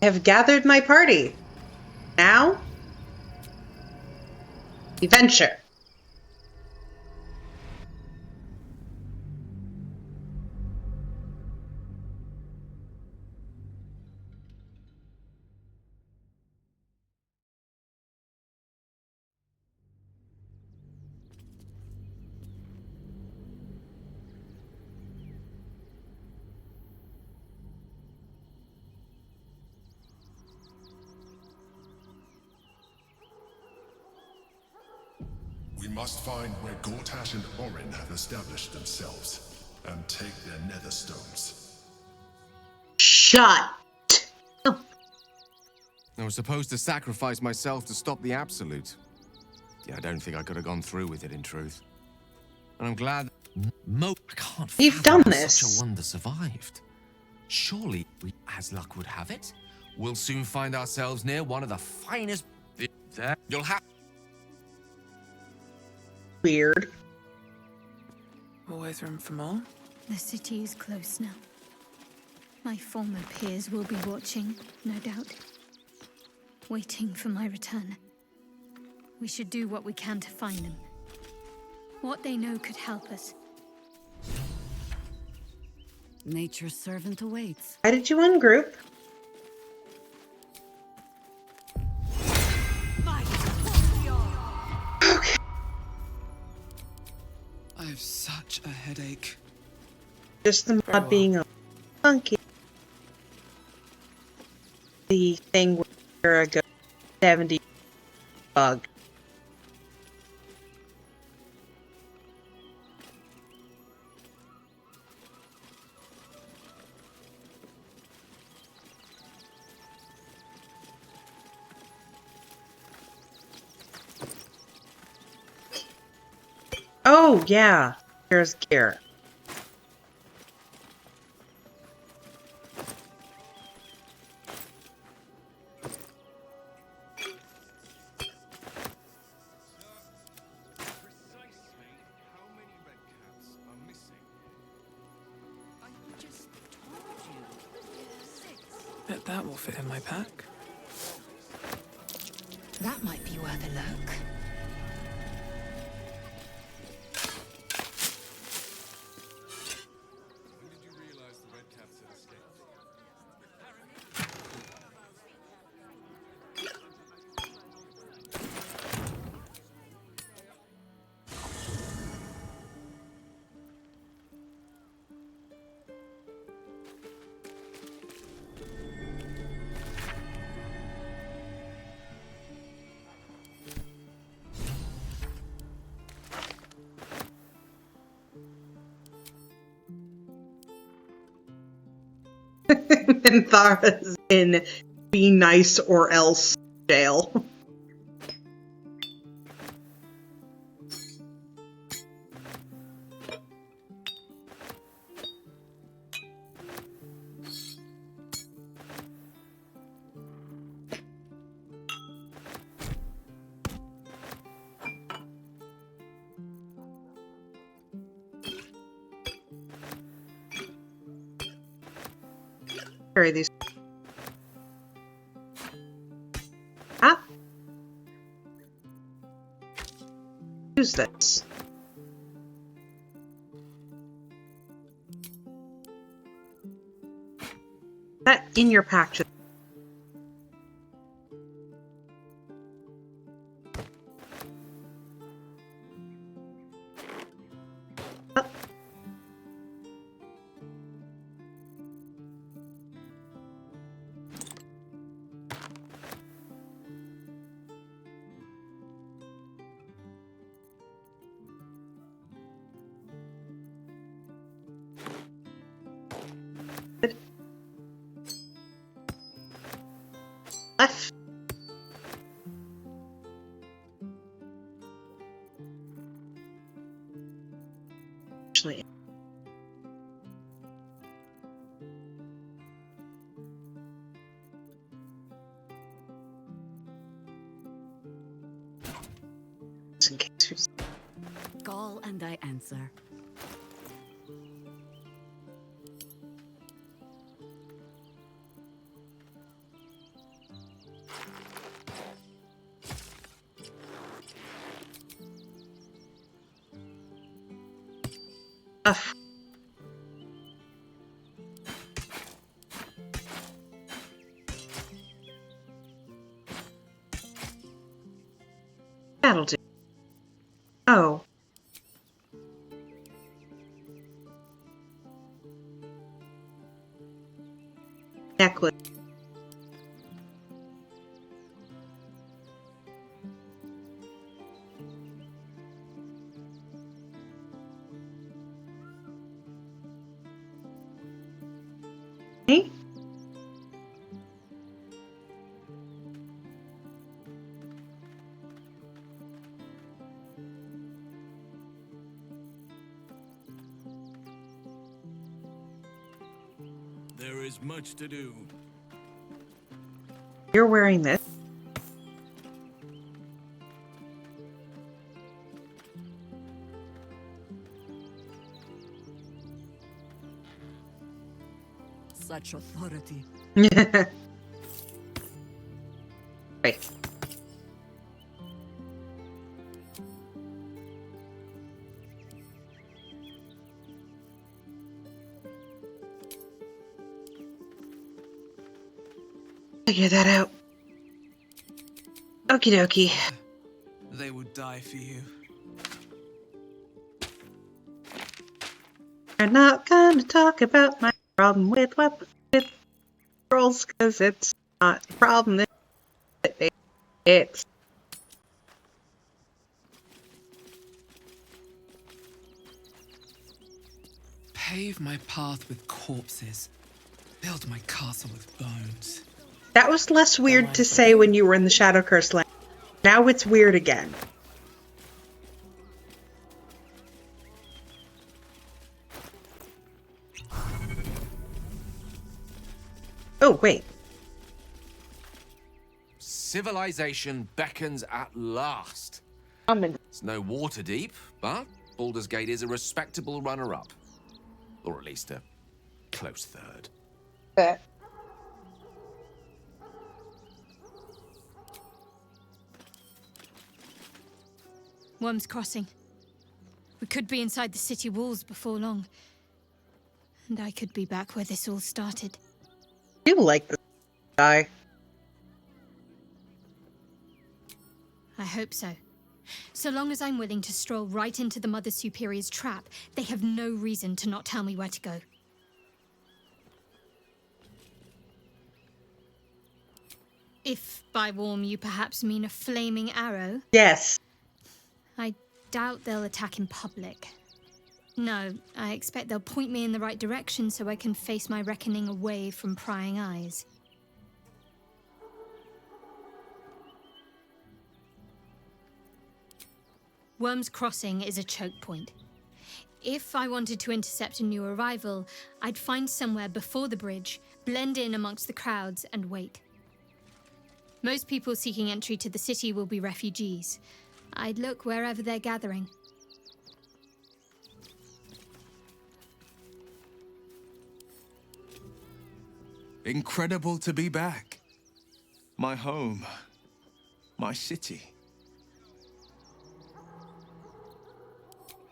I have gathered my party. Now, we venture. We must find where Gortash and Orin have established themselves, and take their nether stones. Shut. I was supposed to sacrifice myself to stop the Absolute. Yeah, I don't think I could have gone through with it, in truth. And I'm glad... I can't You've fathom done how this. such a wonder survived. Surely, as luck would have it, We'll soon find ourselves near one of the finest... There. You'll have... Weird. Always room for more? The city is close now. My former peers will be watching, no doubt. Waiting for my return. We should do what we can to find them. What they know could help us. Nature's servant awaits. Why did you ungroup? I have such a headache. Just the Very mod well. being a funky. The thing where I go 70 bug. Oh, yeah. Here's gear. Bet that will fit in my pack. That might be worth a look. Minthara's in be nice or else jail. Carry these. Ah. Use this. That in your pack. Left. Actually. Just in case. Call and I answer. Ugh. That'll do. Oh. Necklace. Hey? There is much to do. You're wearing this. Such authority. Right. Figure that out. Okie dokie. They would die for you. We're not gonna talk about my problem with girls, because it's not a problem. It's Pave my path with corpses. Build my castle with bones. that was less weird to say when you were in the Shadow Curse land. Now it's weird again. Oh, wait. Civilization beckons at last. I'm It's no water deep, but Baldur's Gate is a respectable runner-up. Or at least a close third. Worm's Crossing. We could be inside the city walls before long. And I could be back where this all started. I do like this guy. I hope so. So long as I'm willing to stroll right into the Mother Superior's trap, they have no reason to not tell me where to go. If by warm you perhaps mean a flaming arrow, Yes. I doubt they'll attack in public. No, I expect they'll point me in the right direction so I can face my reckoning away from prying eyes. Worm's Crossing is a choke point. If I wanted to intercept a new arrival, I'd find somewhere before the bridge, blend in amongst the crowds, and wait. Most people seeking entry to the city will be refugees. I'd look wherever they're gathering. Incredible to be back. My home. My city.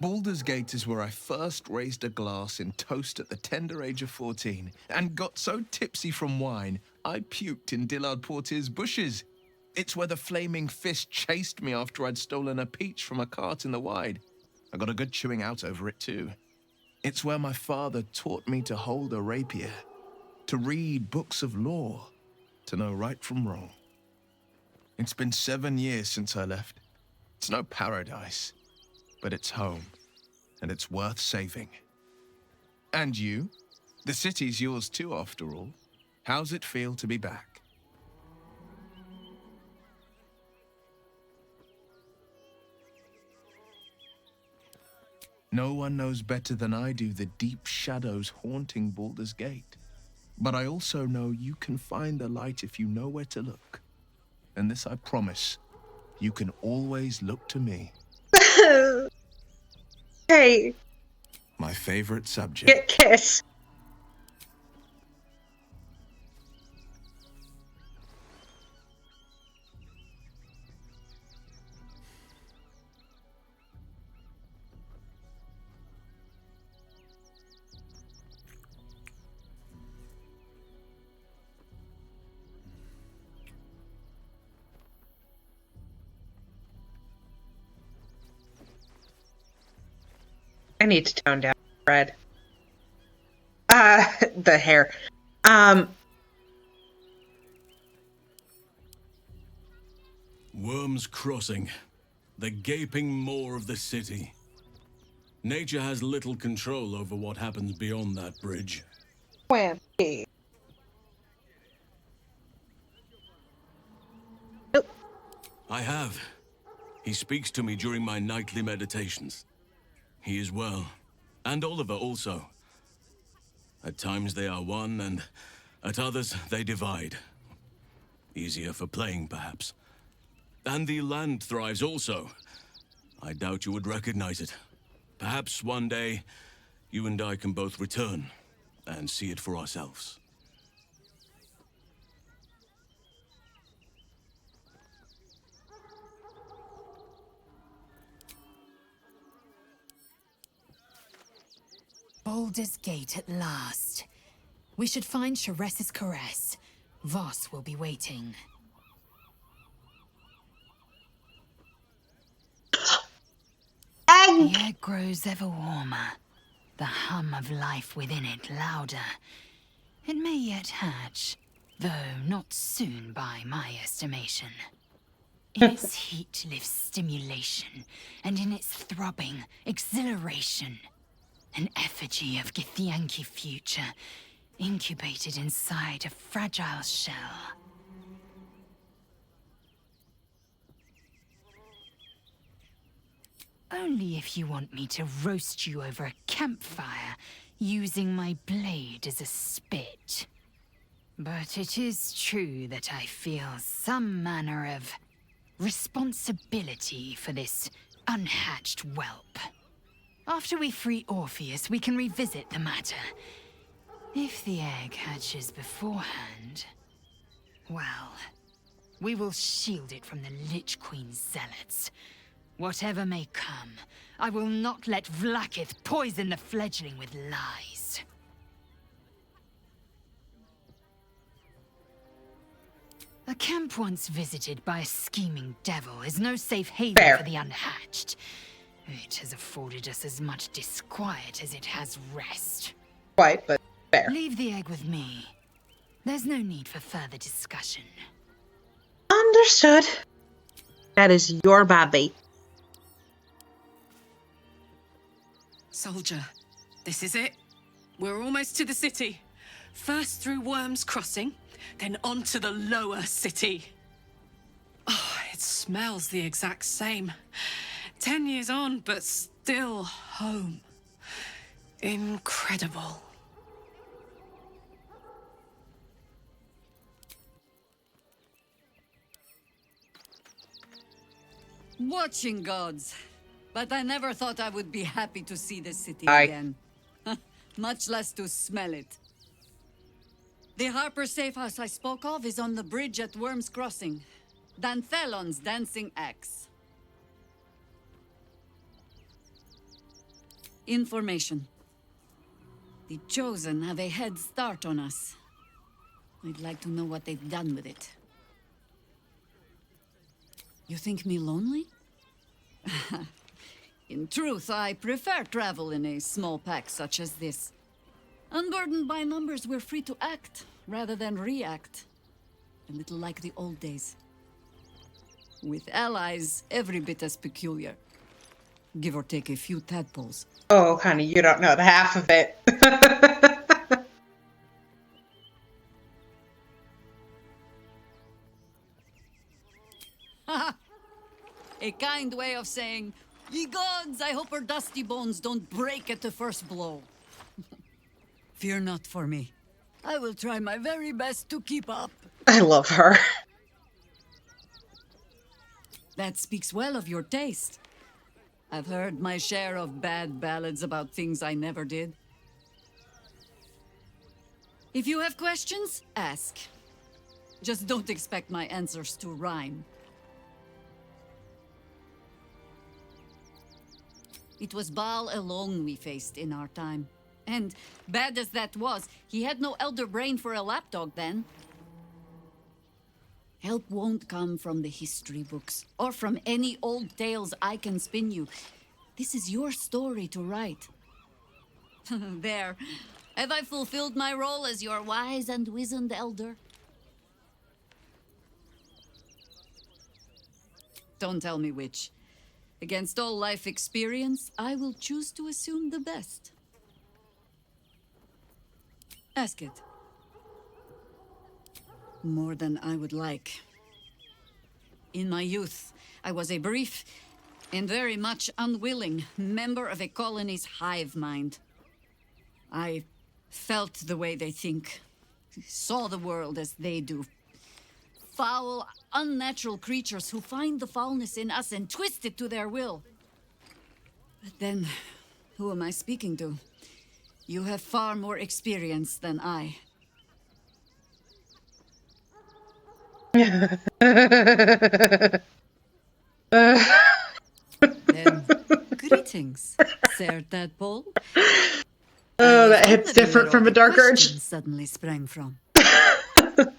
Baldur's Gate is where I first raised a glass in toast at the tender age of 14 and got so tipsy from wine, I puked in Dillard Portier's bushes. It's where the flaming fist chased me after I'd stolen a peach from a cart in the Wide. I got a good chewing out over it too. It's where my father taught me to hold a rapier, to read books of law, to know right from wrong. It's been 7 years since I left. It's no paradise, but it's home, and it's worth saving. And you? The city's yours too, after all. How's it feel to be back? No one knows better than I do the deep shadows haunting Baldur's Gate. But I also know you can find the light if you know where to look. And this I promise, you can always look to me. Hey, My favorite subject. get kiss. I need to tone down red. The hair. Worm's Crossing, the gaping maw of the city. Nature has little control over what happens beyond that bridge. Wimpy. I have. He speaks to me during my nightly meditations. He is well, and Oliver also. At times they are one, and at others they divide. Easier for playing, perhaps. And the land thrives also. I doubt you would recognize it. Perhaps one day, you and I can both return and see it for ourselves. Baldur's Gate at last. We should find Sharess's caress. Voss will be waiting. The air grows ever warmer, the hum of life within it louder. It may yet hatch, though not soon by my estimation. In its heat lives stimulation, and in its throbbing, exhilaration. An effigy of Githyanki future, incubated inside a fragile shell. Only if you want me to roast you over a campfire, using my blade as a spit. But it is true that I feel some manner of responsibility for this unhatched whelp. After we free Orpheus, we can revisit the matter. If the egg hatches beforehand, well, we will shield it from the Lich Queen's zealots. Whatever may come, I will not let Vlaakith poison the fledgling with lies. A camp once visited by a scheming devil is no safe haven for the unhatched. It has afforded us as much disquiet as it has rest. Quite, but fair. Leave the egg with me. There's no need for further discussion. Understood. That is your baby. Soldier, this is it. We're almost to the city. First through Worm's Crossing, then on to the lower city. Oh, it smells the exact same. 10 years on, but still home. Incredible. Watching gods. But I never thought I would be happy to see the city Aye. again. Much less to smell it. The Harper safe house I spoke of is on the bridge at Worm's Crossing. Danthelon's dancing axe. Information. The Chosen have a head start on us. I'd like to know what they've done with it. You think me lonely? In truth, I prefer travel in a small pack such as this. Unburdened by numbers, we're free to act, rather than react. A little like the old days. With allies, every bit as peculiar. Give or take a few tadpoles. Oh, honey, you don't know the half of it. A kind way of saying, ye gods, I hope her dusty bones don't break at the first blow. Fear not for me. I will try my very best to keep up. I love her. That speaks well of your taste. I've heard my share of bad ballads about things I never did. If you have questions, ask. Just don't expect my answers to rhyme. It was Baal alone we faced in our time. And, bad as that was, he had no elder brain for a lapdog then. Help won't come from the history books, or from any old tales I can spin you. This is your story to write. There. Have I fulfilled my role as your wise and wizened elder? Don't tell me which. Against all life experience, I will choose to assume the best. Ask it. More than I would like. In my youth, I was a brief and very much unwilling member of a colony's hive mind. I felt the way they think, saw the world as they do. Foul, unnatural creatures who find the foulness in us and twist it to their will. But then, who am I speaking to? You have far more experience than I. Then, greetings, Sir Tadpole. Oh, that hits different from a Dark Urge. Suddenly sprang from. I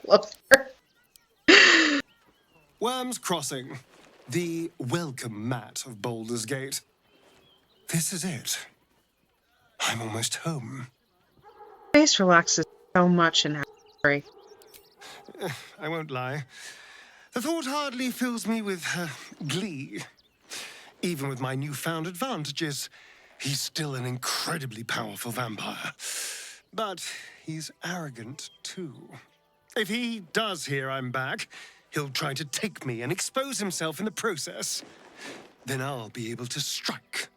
love her. Worms Crossing, the welcome mat of Baldur's Gate. This is it. I'm almost home. Face relaxes so much in Harry. I won't lie. The thought hardly fills me with glee. Even with my newfound advantages, he's still an incredibly powerful vampire. But he's arrogant, too. If he does hear I'm back, he'll try to take me and expose himself in the process. Then I'll be able to strike.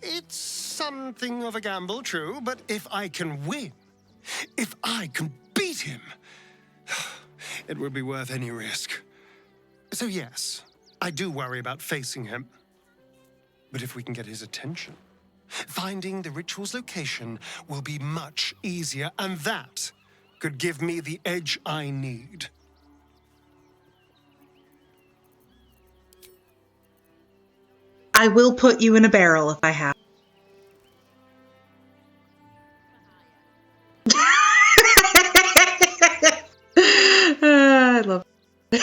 It's something of a gamble, true, but if I can win, if I can beat him, it would be worth any risk. So yes, I do worry about facing him. But if we can get his attention, finding the ritual's location will be much easier, and that could give me the edge I need. I will put you in a barrel if I have. I love it.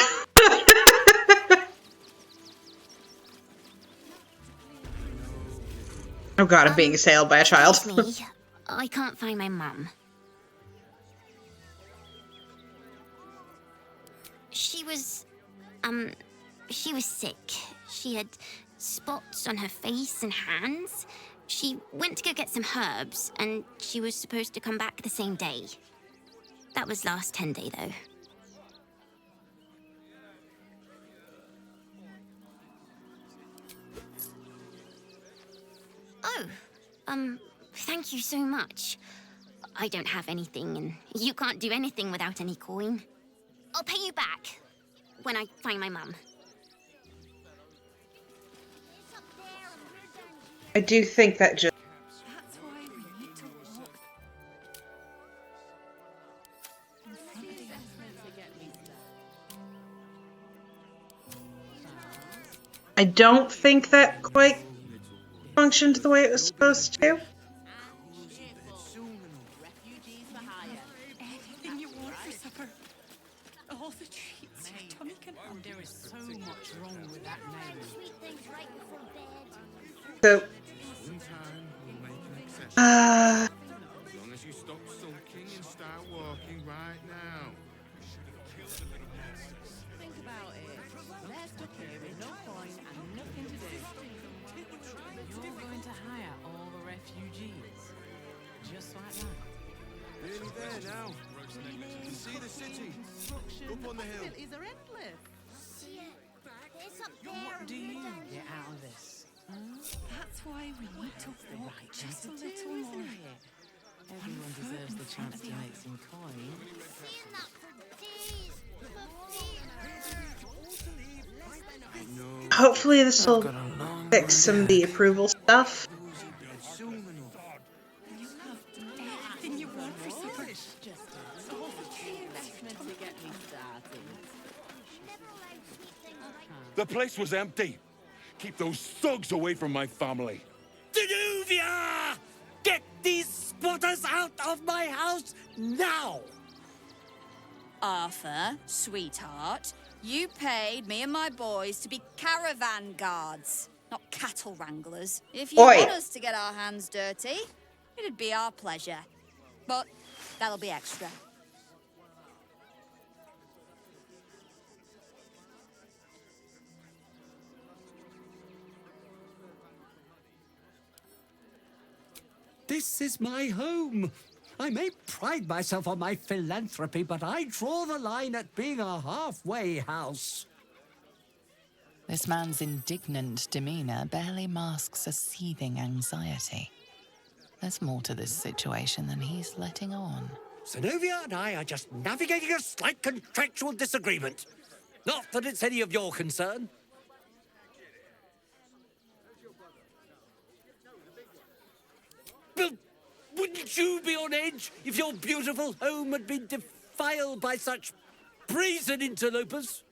Oh god, I'm being assailed by a child. Excuse me, I can't find my mum. She was sick. She had spots on her face and hands. She went to go get some herbs, and she was supposed to come back the same day. That was last 10 day, though. Oh, thank you so much. I don't have anything, and you can't do anything without any coin. I'll pay you back when I find my mum. I do think that just... I don't think that quite functioned the way it was supposed to. Anything you want for supper. All the treats your tummy can handle. There is so much wrong with that name. So... As long as you stop sulking and start walking right now. Think about it. They're stuck here with no coin and nothing to do. You're going to hire all the refugees. Just like that. Nearly there now. You can see the city. Up on the hill. Is there endless? What do you get out of this? That's why we need to walk just a little more. Everyone deserves the chance to make some coin. Hopefully this will fix some of the approval stuff. Anything you want for supper. The place was empty. Keep those thugs away from my family. Denuvia! these squatters out of my house now! Arthur, sweetheart, you paid me and my boys to be caravan guards, not cattle wranglers. If you want us to get our hands dirty, it'd be our pleasure. But that'll be extra. This is my home. I may pride myself on my philanthropy, but I draw the line at being a halfway house. This man's indignant demeanor barely masks a seething anxiety. There's more to this situation than he's letting on. Zenobia and I are just navigating a slight contractual disagreement. Not that it's any of your concern. But wouldn't you be on edge if your beautiful home had been defiled by such brazen interlopers?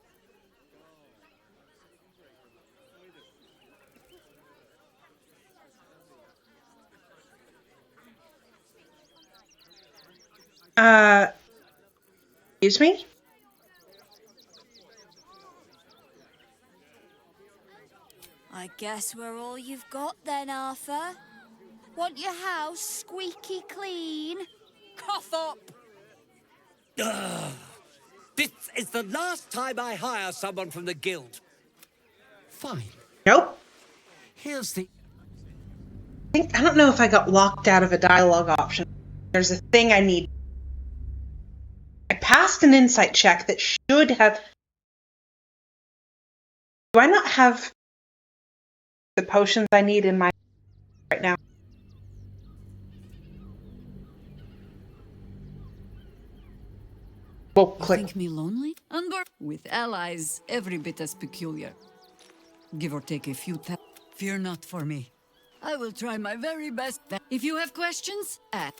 Excuse me? I guess we're all you've got then, Arthur. Want your house squeaky clean? Cough up! This is the last time I hire someone from the guild. Fine. Nope. Here's the... I don't know if I got locked out of a dialogue option. There's a thing I need. I passed an insight check that should have... Do I not have the potions I need in my right now? Well, click. Think me lonely? With allies, every bit as peculiar. Give or take a few taps. Fear not for me. I will try my very best. If you have questions, ask.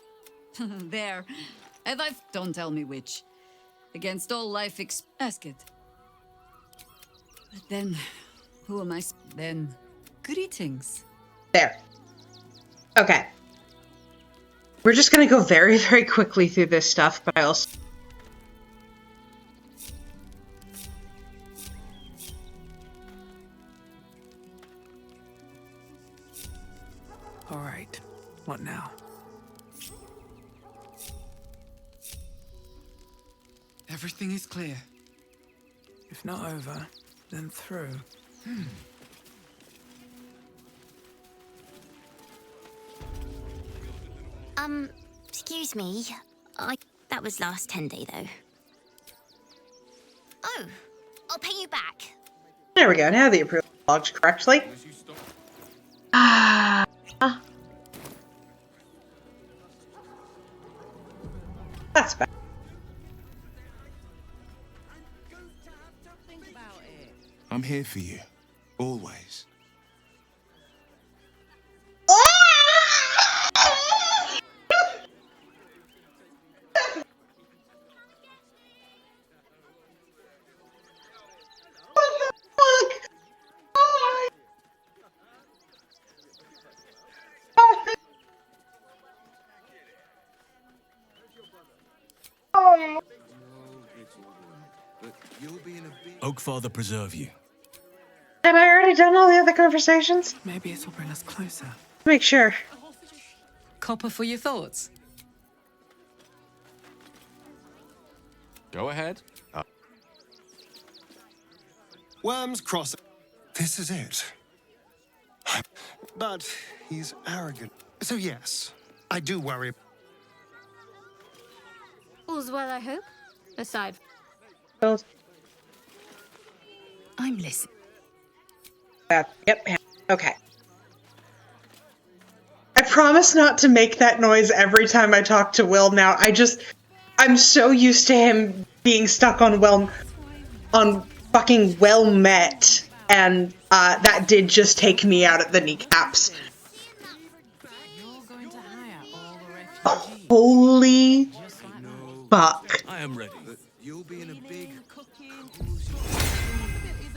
There. Have I... Don't tell me which. Against all life ask it. But then, who am I? Then, greetings. There. Okay. We're just gonna go very, very quickly through this stuff, but I also... All right. What now? Everything is clear. If not over, then through. Excuse me. That was last 10 day, though. Oh, I'll pay you back. There we go. Now the approval logged correctly. That's bad. I'm here for you. Always. Oakfather preserve you. Have I already done all the other conversations? Maybe it'll bring us closer. Make sure. Copper for your thoughts. Go ahead. Worms Crossing. This is it. But he's arrogant. So yes, I do worry. All's well, I hope. Aside. I'm listening. Yep. Okay. I promise not to make that noise every time I talk to Wyll now. I'm so used to him being stuck on fucking well met, and that did just take me out at the kneecaps. Holy fuck. I am ready. You'll be in a big...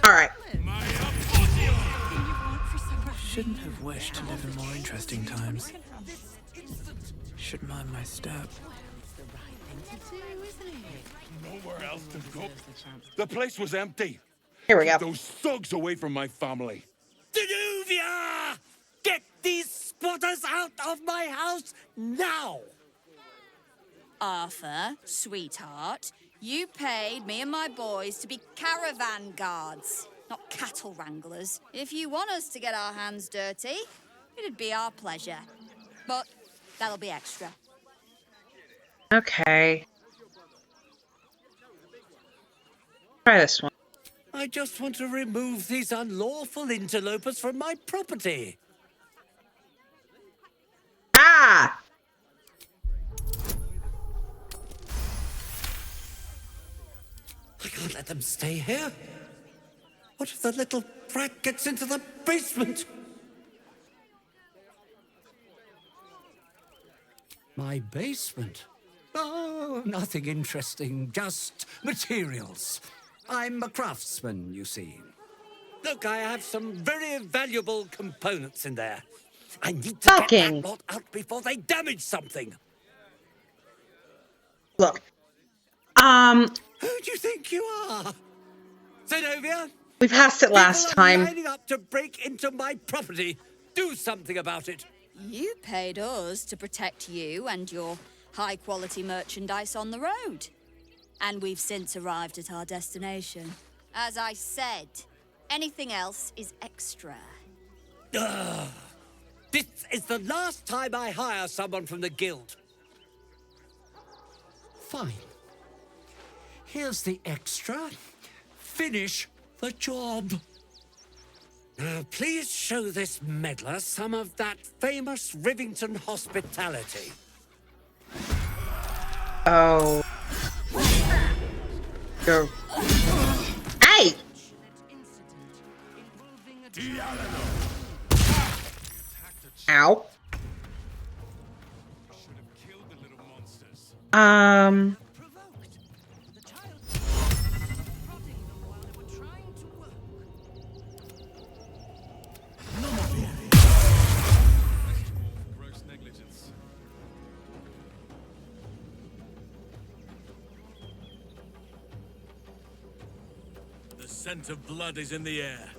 Alright. Shouldn't have wished to live in more interesting times. should mind my step. Nowhere else to go. The place was empty. Here we Keep go. those thugs away from my family. Danuvia! Get these squatters out of my house now! Arthur, sweetheart, you paid me and my boys to be caravan guards, not cattle wranglers. If you want us to get our hands dirty, it'd be our pleasure. But that'll be extra. Okay. Try this one. I just want to remove these unlawful interlopers from my property. Ah! I can't let them stay here. What if the little brat gets into the basement? My basement? Oh, nothing interesting, just materials. I'm a craftsman, you see. Look, I have some very valuable components in there. I need to get that lot out before they damage something. Look. Who do you think you are? Zenobia? We passed it last time. Lining up to break into my property. Do something about it. You paid us to protect you and your high-quality merchandise on the road. And we've since arrived at our destination. As I said, anything else is extra. Ugh. This is the last time I hire someone from the guild. Fine. Here's the extra. Finish the job. Now, please show this meddler some of that famous Rivington hospitality. Oh. Go. Hey! Ow. The scent of blood is in the air.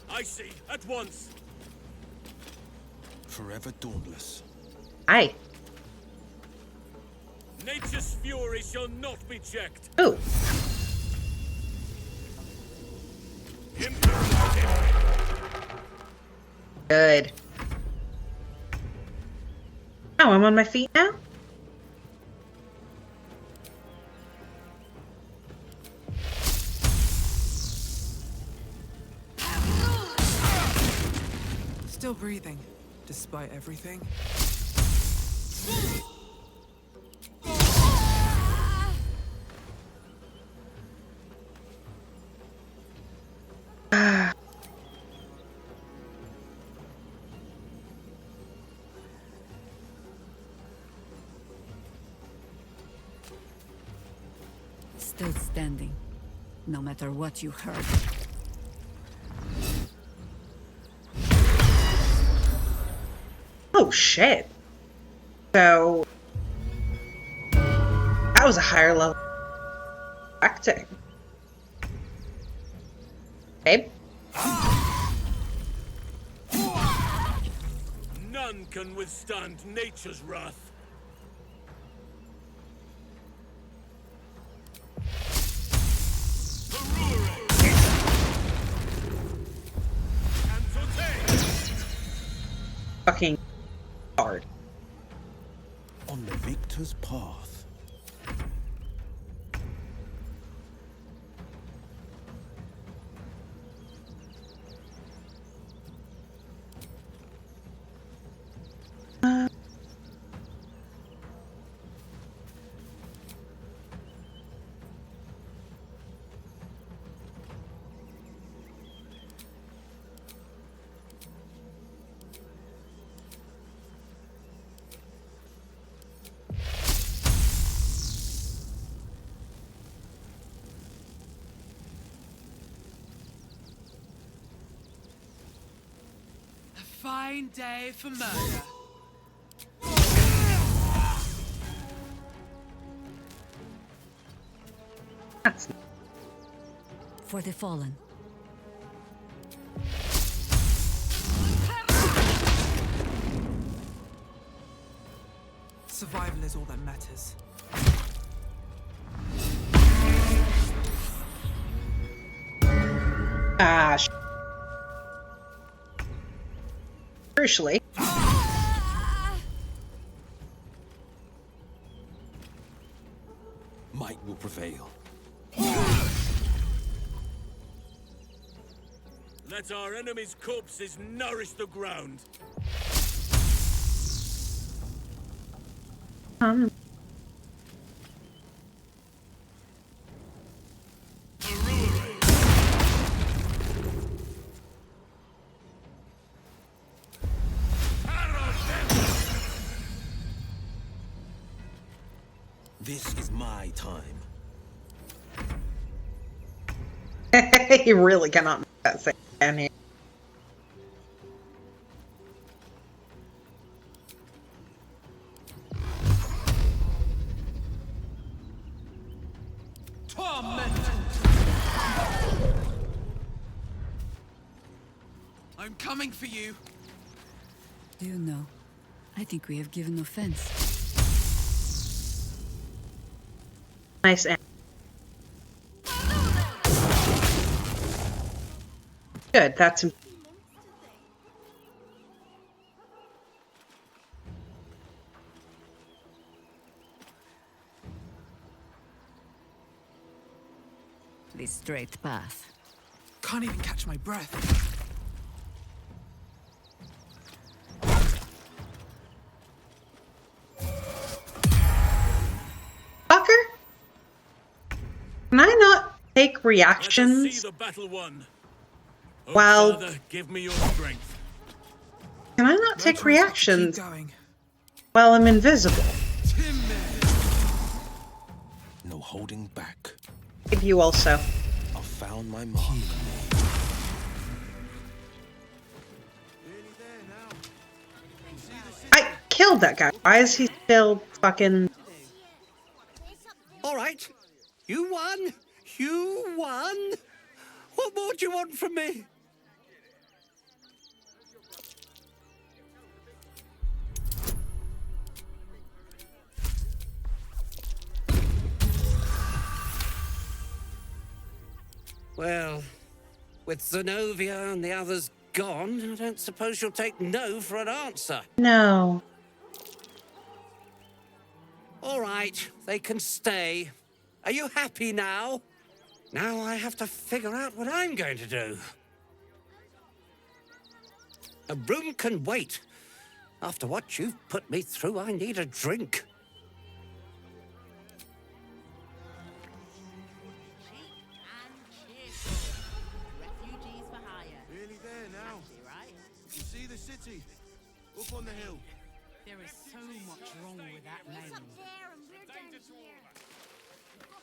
I see, at once. Forever dauntless. Aye. Nature's fury shall not be checked. Ooh. Good. Oh, I'm on my feet now? Still breathing, despite everything. Still standing, no matter what you heard. Oh, shit. So... that was a higher level acting. Babe? None can withstand nature's wrath. Fucking hard. On the victor's path. fine day for murder. For the fallen. Survival is all that matters. Crucially. Might will prevail. Let our enemies' corpses nourish the ground. This is my time. You really cannot make that thing down here. I'm coming for you. Do you know? I think we have given offense. Nice. Good, that's The straight path. Can't even catch my breath. Fucker? Can I not take reactions? See the battle won. Oh, Well, Father, give me your strength. can I not take reactions while I'm invisible? No holding back. Give you also. I found my mark. I killed that guy. Why is he still fucking... All right. You won. You won. What more do you want from me? Well, with Zenobia and the others gone, I don't suppose you'll take no for an answer. No. All right, they can stay. Are you happy now? Now I have to figure out what I'm going to do. A room can wait. After what you've put me through, I need a drink. Nearly there now. You see the city? Up on the hill. There is so much wrong with that name.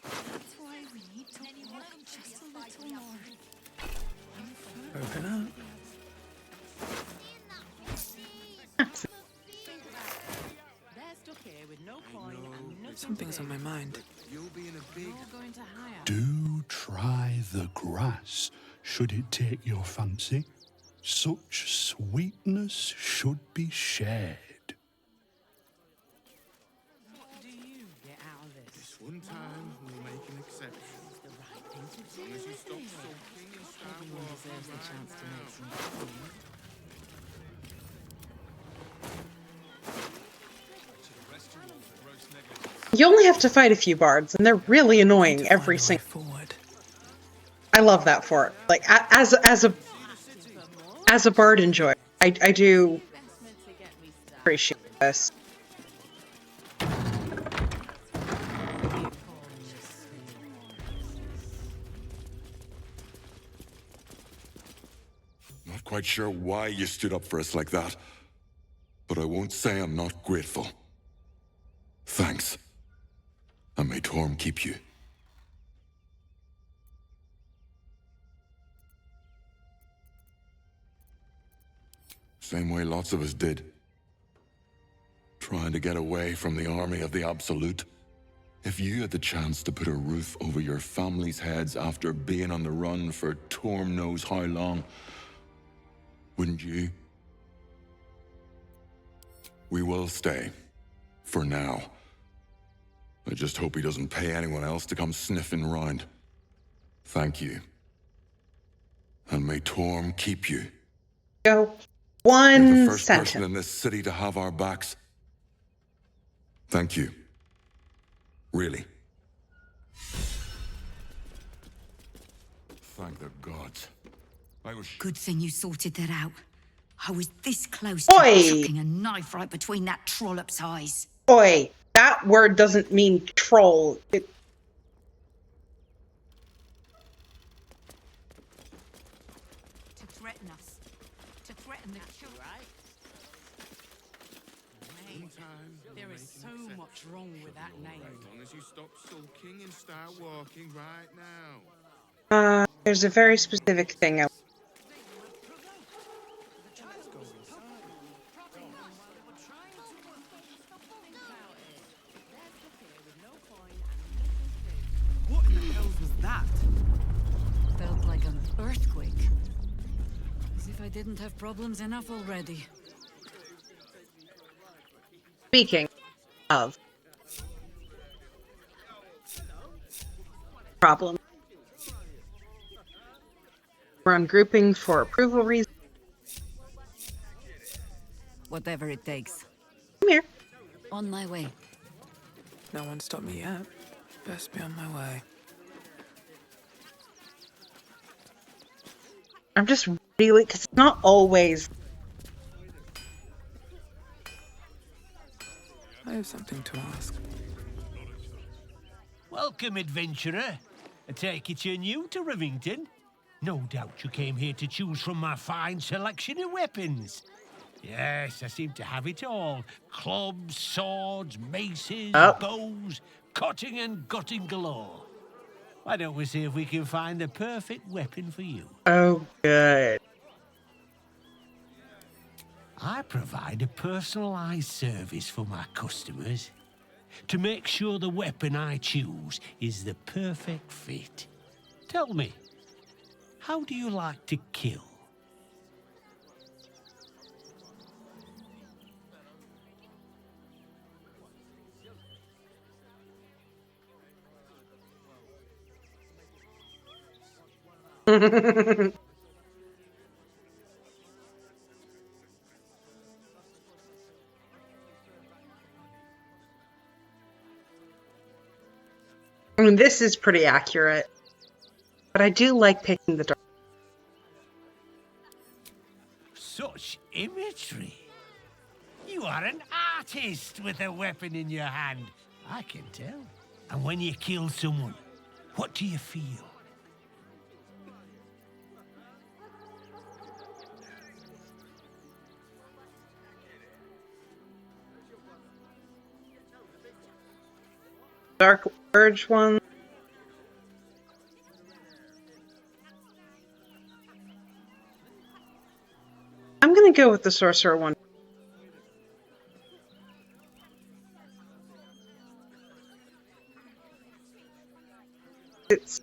That's why we need to walk just a little more. Open up. They're stuck here with no coin and nothing. Something's on my mind. You'll be in a big... You're going to hire. Do try the grass, should it take your fancy. Such sweetness should be shared. What do you get out of this? This one time we'll make an exception. It's the right thing to do. As long as you stop isn't it? sulking and start Everyone walking deserves the right chance to now. make some coin. You only have to fight a few bards, and they're really annoying every single. I love that for it. Like as a bard enjoyer, I do appreciate this. Not quite sure why you stood up for us like that, but I won't say I'm not grateful. Thanks. And may Torm keep you. Same way lots of us did. Trying to get away from the army of the Absolute. If you had the chance to put a roof over your family's heads after being on the run for Torm knows how long, wouldn't you? We will stay. For now. I just hope he doesn't pay anyone else to come sniffing round. Thank you. And may Torm keep you. Go. You're One the first sentence. person in this city to have our backs. Thank you. Really. Thank the gods. I was... Good thing you sorted that out. I was this close Oi. to chucking a knife right between that trollop's eyes. Oi, that word doesn't mean troll. It... To threaten us. To threaten the children. There is so much wrong with that name. As long as you stop sulking and start walking right now. There's a very specific thing. What in the hell was that? Felt like an earthquake. As if I didn't have problems enough already. Speaking of problem, we're ungrouping for approval reasons. Whatever it takes. Come here. On my way. No one stopped me yet. Best be on my way. I'm just really, because it's not always. I have something to ask. Welcome, adventurer. I take it you're new to Rivington. No doubt you came here to choose from my fine selection of weapons. Yes, I seem to have it all. Clubs, swords, maces, bows, cutting and gutting galore. Why don't we see if we can find the perfect weapon for you? Oh, good. I provide a personalized service for my customers to make sure the weapon I choose is the perfect fit. Tell me, how do you like to kill? I mean, this is pretty accurate, but I do like picking the dark. Such imagery. You are an artist with a weapon in your hand. I can tell. And when you kill someone, what do you feel? Dark Urge one. I'm gonna go with the Sorcerer one. It's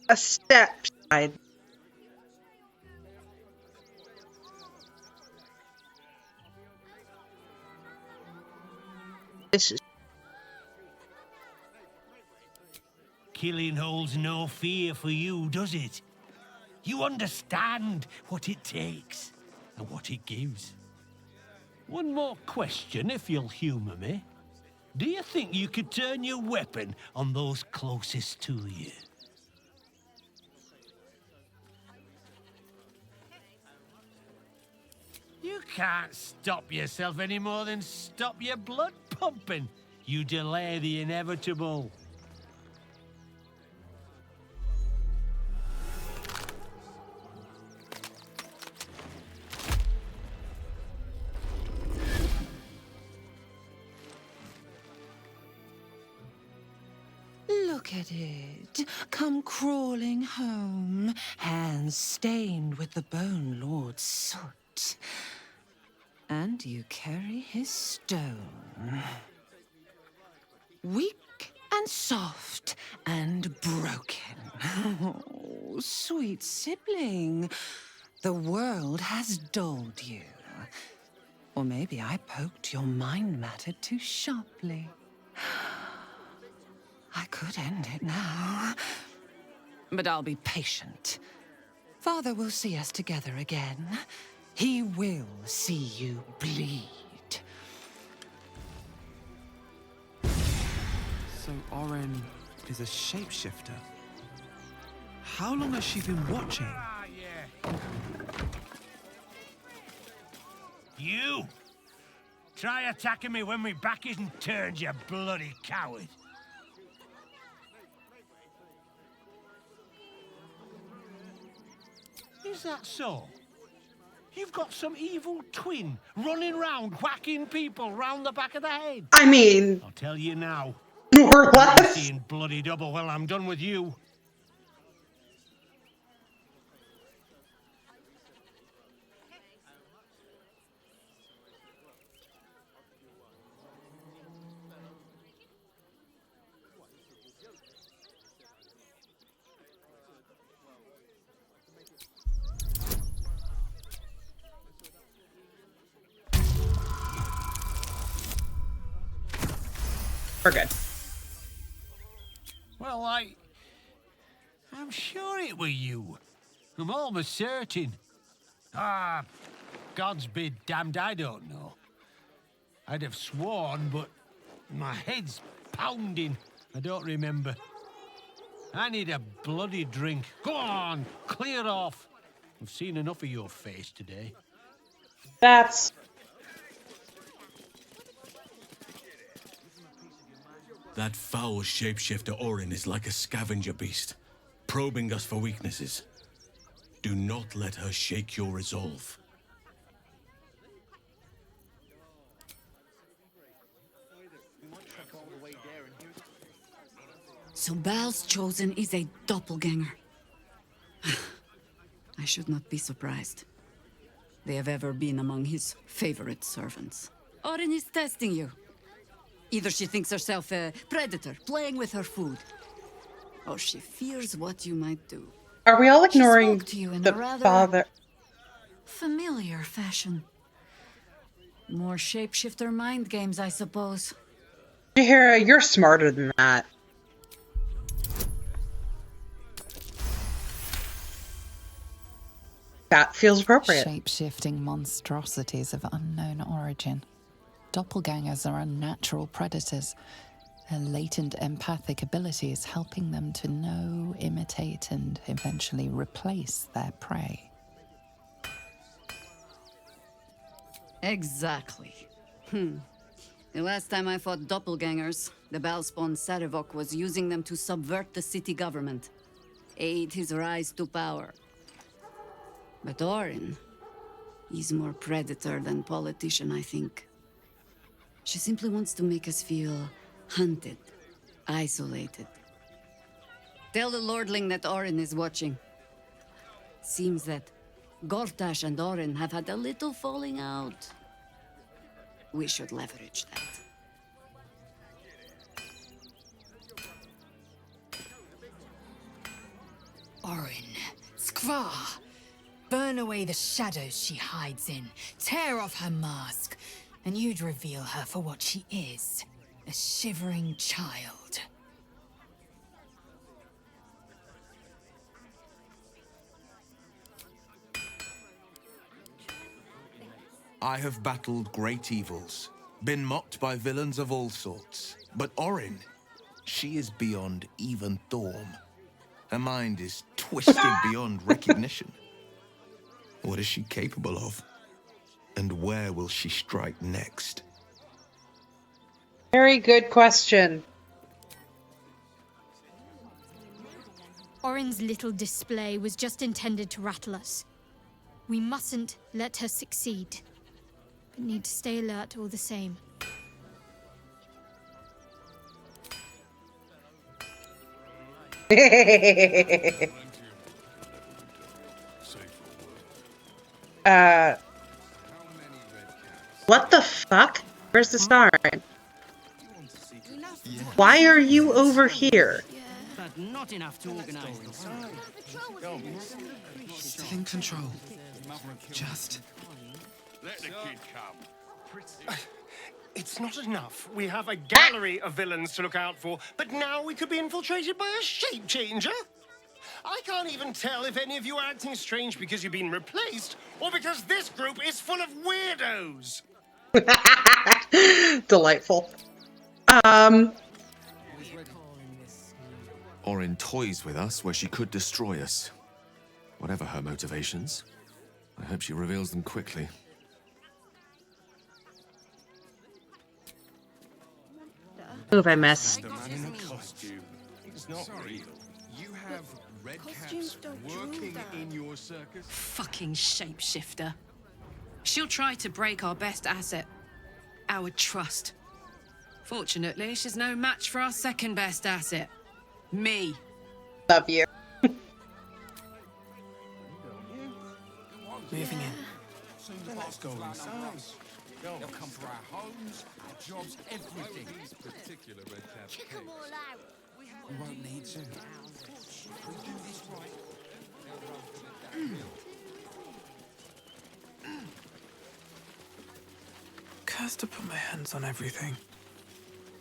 a step side. This is Killing holds no fear for you, does it? You understand what it takes and what it gives. One more question, if you'll humor me. Do you think you could turn your weapon on those closest to you? You can't stop yourself any more than stop your blood pumping. You delay the inevitable. Look at it, come crawling home, hands stained with the Bone Lord's soot. And you carry his stone. Weak and soft and broken. Oh, sweet sibling. The world has dulled you. Or maybe I poked your mind matter too sharply. I could end it now. But I'll be patient. Father will see us together again. He will see you bleed. So Oren is a shapeshifter. How long has she been watching? You! Try attacking me when my back isn't turned, you bloody coward! Is that so? You've got some evil twin running round whacking people round the back of the head? I mean... I'll tell you now. More or less. I'm seeing bloody double when I'm done with you. We're good. Well, I'm sure it were you. I'm almost certain. Ah, God's be damned, I don't know. I'd have sworn, but my head's pounding. I don't remember. I need a bloody drink. Go on, clear off. I've seen enough of your face today. That's... That foul shapeshifter Orin is like a scavenger beast, probing us for weaknesses. Do not let her shake your resolve. So Bal's chosen is a doppelganger. I should not be surprised. They have ever been among his favorite servants. Orin is testing you. Either she thinks herself a predator, playing with her food, or she fears what you might do. Are we all ignoring She spoke to you in the a rather father? familiar fashion. More shapeshifter mind games, I suppose. Jahira, you're smarter than that. That feels appropriate. Shape-shifting monstrosities of unknown origin. Doppelgangers are unnatural predators. Their latent empathic ability is helping them to know, imitate, and eventually replace their prey. Exactly. The last time I fought doppelgangers, the Balspawn Sarevok was using them to subvert the city government, aid his rise to power. But Orin, he's more predator than politician, I think. She simply wants to make us feel hunted, isolated. Tell the Lordling that Orin is watching. Seems that Gortash and Orin have had a little falling out. We should leverage that. Orin, Skvar! Burn away the shadows she hides in. Tear off her mask. And you'd reveal her for what she is. A shivering child. I have battled great evils, been mocked by villains of all sorts. But Orin, she is beyond even Thorm. Her mind is twisted beyond recognition. What is she capable of? And where will she strike next? Very good question. Orin's little display was just intended to rattle us. We mustn't let her succeed, but need to stay alert all the same. What the fuck? Where's the star? Why are you over here? But not enough to organize the Still in control. Just Let the kid come. It's not enough. We have a gallery of villains to look out for, but now we could be infiltrated by a shape changer? I can't even tell if any of you are acting strange because you've been replaced or because this group is full of weirdos. Delightful. Orin toys with us where she could destroy us. Whatever her motivations, I hope she reveals them quickly. Move, I missed. The man in the costume. It's not real. You have red caps working in your circus? Fucking shapeshifter. She'll try to break our best asset, our trust. Fortunately, she's no match for our second best asset, me. Love you. moving in. Let's go inside. They'll come for our homes, our jobs, everything. These particular red caps. Kick them all out. We won't need to. We do this right. cursed to put my hands on everything.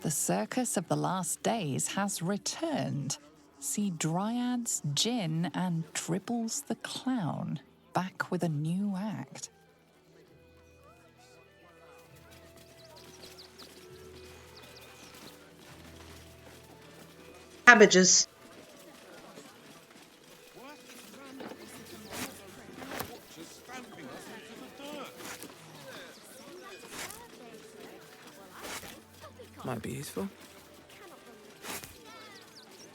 The circus of the last days has returned. See Dryads, Jinn, and Dribbles the Clown back with a new act. Cabbages. Might be useful.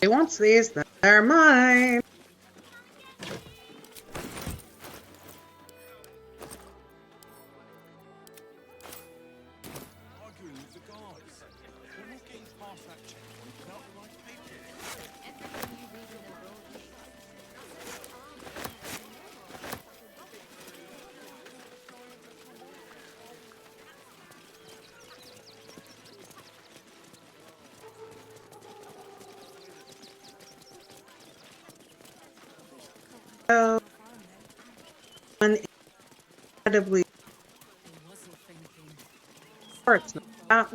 He wants these, then they're mine. So, incredibly. Or it's not.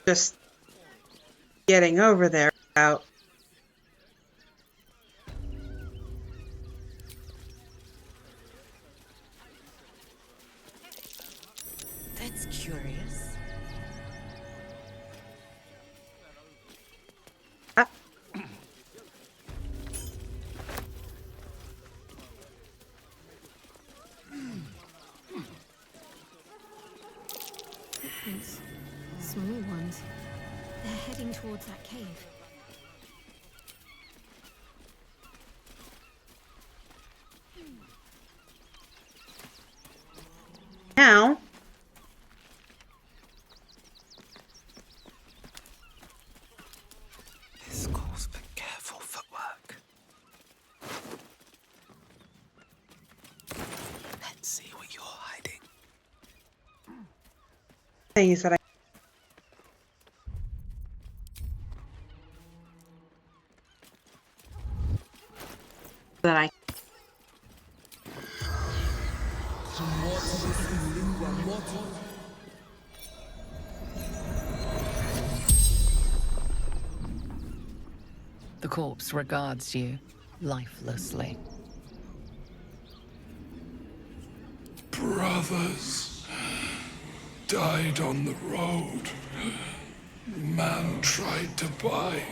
Just getting over there out. That's curious. Footprints. Small ones. They're heading towards that cave. Now, This calls for careful footwork. Let's see what you're hiding. things that I The corpse regards you lifelessly. Brothers died on the road. Man tried to buy.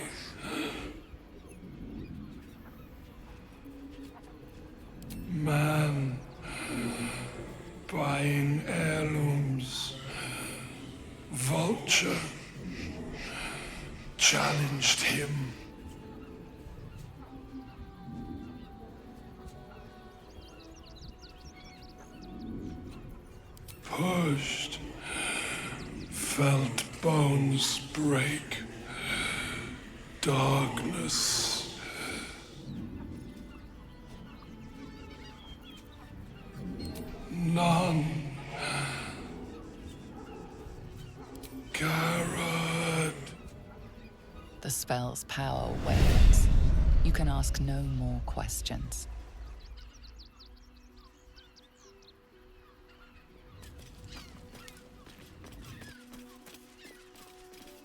Man buying heirlooms. Vulture challenged him. pushed, felt bones break, darkness. None. Garrett. The spell's power wanes. You can ask no more questions.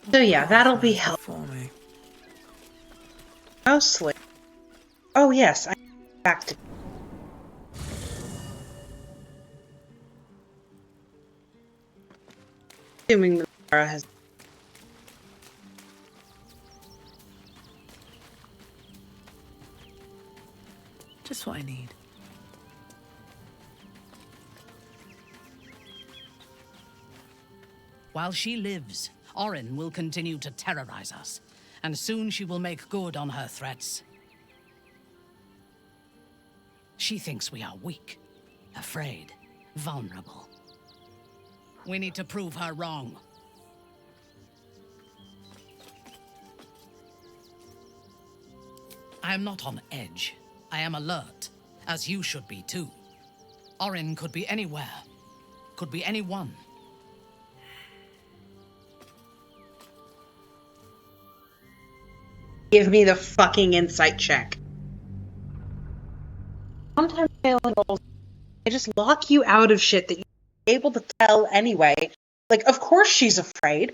So yeah, that'll be helpful. Mostly. Oh yes, I'm back to. Assuming Mara has. Just what I need. While she lives, Orin will continue to terrorize us, and soon she will make good on her threats. She thinks we are weak, afraid, vulnerable. We need to prove her wrong. I am not on edge. I am alert, as you should be too. Orin could be anywhere, could be anyone. Give me the fucking insight check. Sometimes failing rolls, they just lock you out of shit that you're able to tell anyway. Like, of course she's afraid.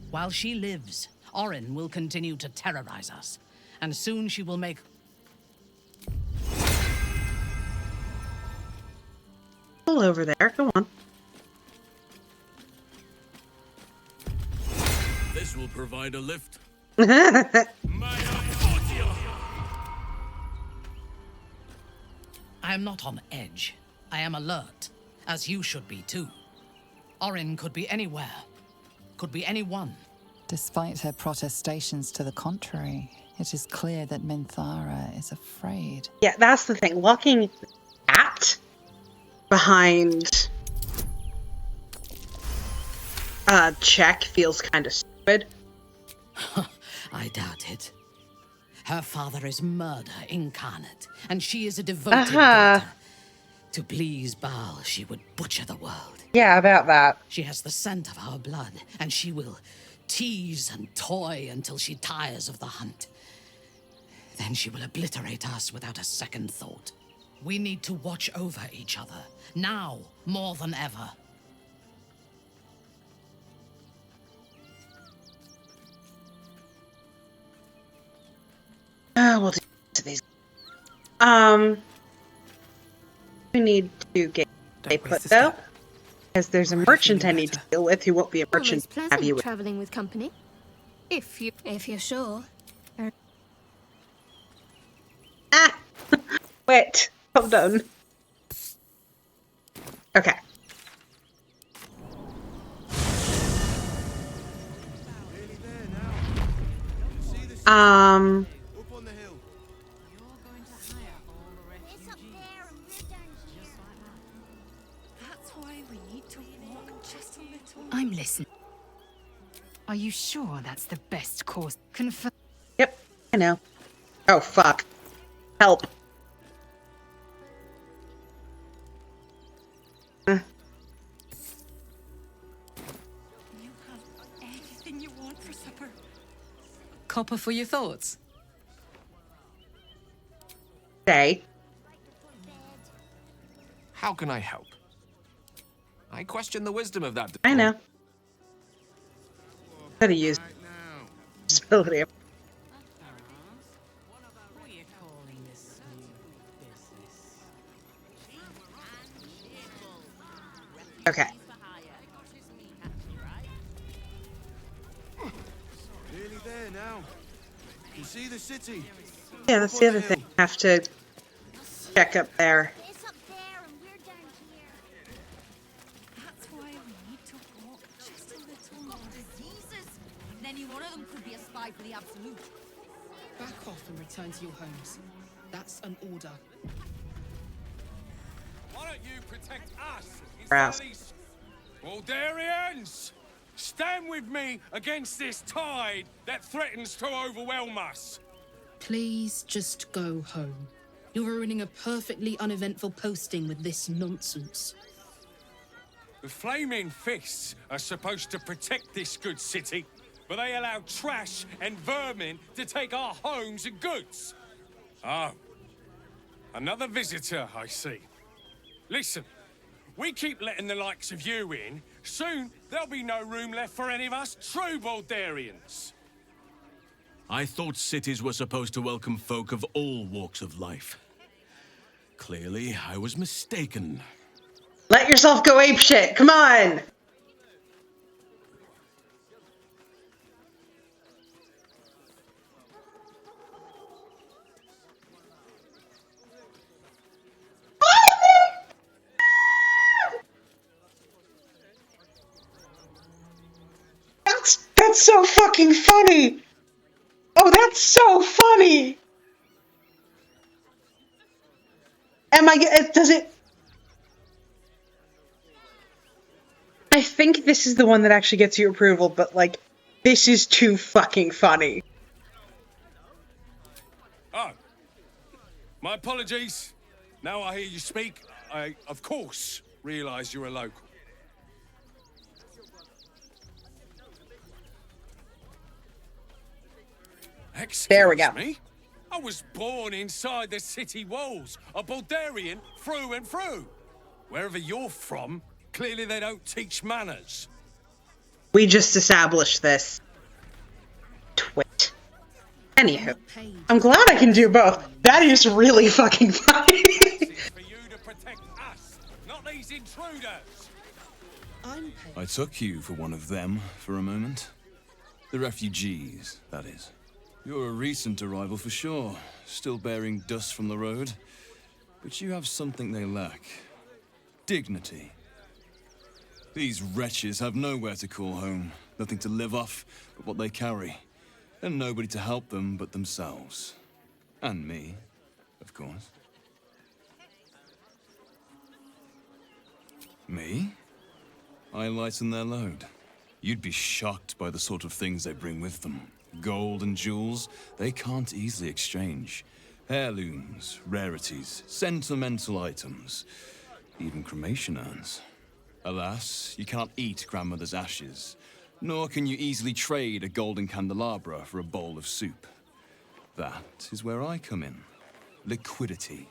While she lives, Orin will continue to terrorize us, and soon she will make... All over there, go on. This will provide a lift. I am not on edge. I am alert, as you should be too. Orin could be anywhere, could be anyone. Despite her protestations to the contrary, it is clear that Minthara is afraid. Yeah, that's the thing. Locking that behind check feels kind of stupid. I doubt it. Her father is murder incarnate, and she is a devoted daughter. To please Baal, she would butcher the world. Yeah, about that. She has the scent of our blood, and she will tease and toy until she tires of the hunt. Then she will obliterate us without a second thought. We need to watch over each other, now more than ever. We'll do to these. We need to get a put though, because there's a merchant I need to deal with who won't be a merchant. Always Have you? pleasant traveling with company. If you're sure. Wait, hold on. Okay. I'm listening. Are you sure that's the best course? Confirm. Yep, I know. Oh, fuck. Help. You have anything you want for supper. Copper for your thoughts. Say. How can I help? I question the wisdom of that. I know. Could have used ability. Okay. Nearly there now. You see the city? Yeah, that's the other thing. I have to check up there. That's why we need to walk just a little more. Diseases? Then Any one of them could be a spy for the Absolute. Back off and return to your homes. That's an order. Why don't you protect us Crap. instead of these Waldarians? Stand with me against this tide that threatens to overwhelm us. Please just go home. You're ruining a perfectly uneventful posting with this nonsense. The Flaming Fists are supposed to protect this good city, but they allow trash and vermin to take our homes and goods. Oh, another visitor, I see. Listen, we keep letting the likes of you in. Soon, there'll be no room left for any of us true Baldarians. I thought cities were supposed to welcome folk of all walks of life. Clearly, I was mistaken. Let yourself go apeshit. Come on. That's so fucking funny. Oh, that's so funny. Does it? I think this is the one that actually gets you approval, but like, this is too fucking funny. Oh, my apologies. Now I hear you speak, I, of course, realise you're a local. Excuse there we go. Me? I was born inside the city walls, a Baldarian through and through. Wherever you're from, clearly they don't teach manners. We just established this. Twit. Anywho, I'm glad I can do both. That is really fucking funny. For you to protect us, not these intruders. I took you for one of them for a moment. The refugees, that is. You're a recent arrival for sure, still bearing dust from the road. But you have something they lack. Dignity. These wretches have nowhere to call home, nothing to live off but what they carry, and nobody to help them but themselves. And me, of course. Me? I lighten their load. You'd be shocked by the sort of things they bring with them. Gold and jewels, they can't easily exchange. Heirlooms, rarities, sentimental items, even cremation urns. Alas, you can't eat grandmother's ashes, nor can you easily trade a golden candelabra for a bowl of soup. That is where I come in. Liquidity.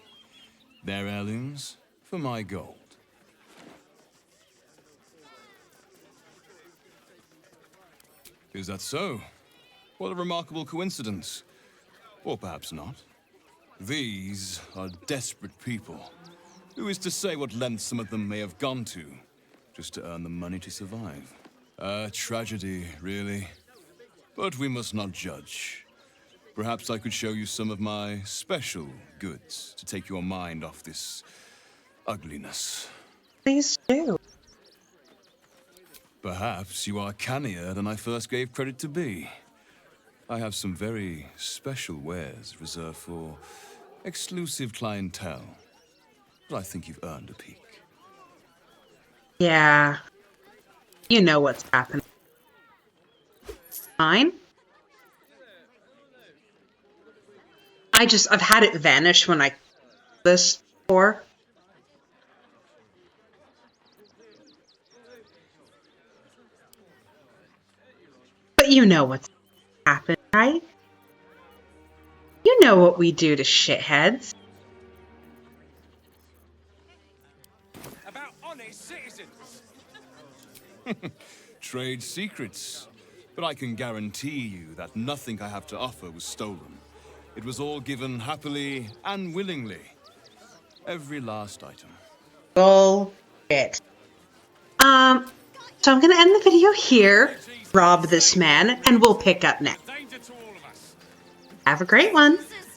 Their heirlooms for my gold. Is that so? What a remarkable coincidence. Or perhaps not. These are desperate people. Who is to say what lengths some of them may have gone to, just to earn the money to survive? A tragedy, really. But we must not judge. Perhaps I could show you some of my special goods to take your mind off this ugliness. Please do. Perhaps you are cannier than I first gave credit to be. I have some very special wares reserved for exclusive clientele. But I think you've earned a peek. Yeah. You know what's happening. Fine. I've had it vanish when I this before. But you know what's happened, right? You know what we do to shitheads. About honest citizens. Trade secrets. But I can guarantee you that nothing I have to offer was stolen. It was all given happily and willingly. Every last item. Bullshit. So I'm gonna end the video here, rob this man, and we'll pick up next. Have a great one.